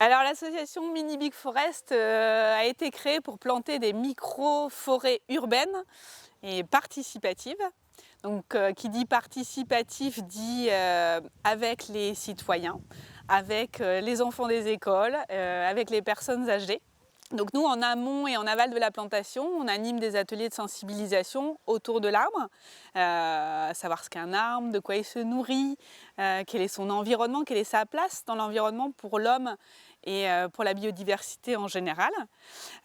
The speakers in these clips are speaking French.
Alors l'association Mini Big Forest a été créée pour planter des micro-forêts urbaines et participatives. Donc qui dit participatif dit avec les citoyens, avec les enfants des écoles, avec les personnes âgées. Donc nous, en amont et en aval de la plantation, on anime des ateliers de sensibilisation autour de l'arbre, savoir ce qu'est un arbre, de quoi il se nourrit, quel est son environnement, quelle est sa place dans l'environnement pour l'homme et pour la biodiversité en général.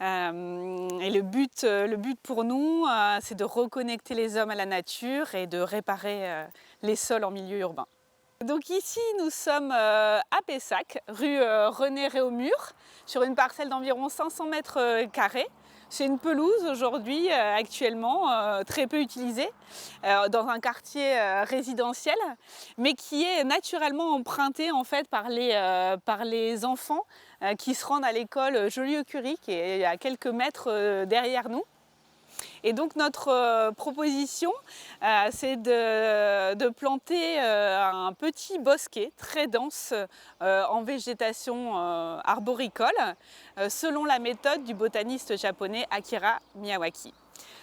Et le but pour nous, c'est de reconnecter les hommes à la nature et de réparer les sols en milieu urbain. Donc ici, nous sommes à Pessac, rue René Réaumur, sur une parcelle d'environ 500 mètres carrés. C'est une pelouse aujourd'hui, actuellement, très peu utilisée, dans un quartier résidentiel, mais qui est naturellement empruntée en fait par les enfants qui se rendent à l'école Joliot-Curie, qui est à quelques mètres derrière nous. Et donc notre proposition, c'est de planter un petit bosquet très dense en végétation arboricole, selon la méthode du botaniste japonais Akira Miyawaki.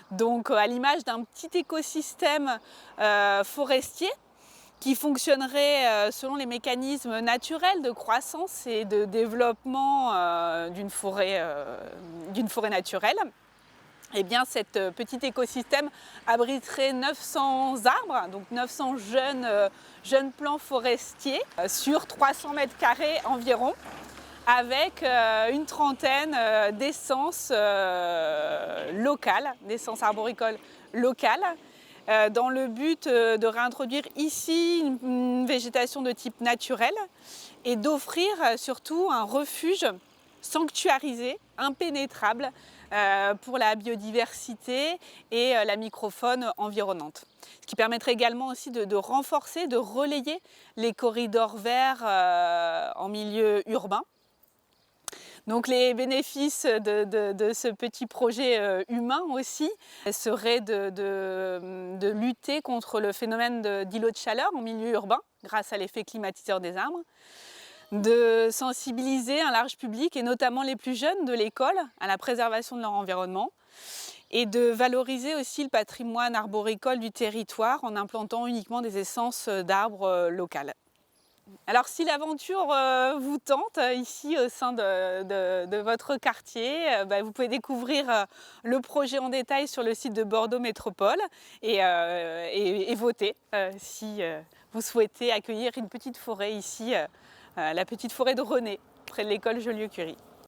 Donc à l'image d'un petit écosystème forestier qui fonctionnerait selon les mécanismes naturels de croissance et de développement d'une forêt naturelle. Eh bien, cet petit écosystème abriterait 900 arbres, donc 900 jeunes plants forestiers sur 300 mètres carrés environ, avec une trentaine d'essences locales, d'essences arboricoles locales, dans le but de réintroduire ici une végétation de type naturel et d'offrir surtout un refuge sanctuarisé, impénétrable pour la biodiversité et la microfaune environnante. Ce qui permettrait également aussi de renforcer, de relayer les corridors verts en milieu urbain. Donc les bénéfices de ce petit projet humain aussi seraient de lutter contre le phénomène d'îlot de chaleur en milieu urbain grâce à l'effet climatiseur des arbres, de sensibiliser un large public et notamment les plus jeunes de l'école à la préservation de leur environnement et de valoriser aussi le patrimoine arboricole du territoire en implantant uniquement des essences d'arbres locales. Alors si l'aventure vous tente ici au sein de votre quartier, vous pouvez découvrir le projet en détail sur le site de Bordeaux Métropole et voter si vous souhaitez accueillir une petite forêt ici, la petite forêt de René, près de l'école Joliot-Curie.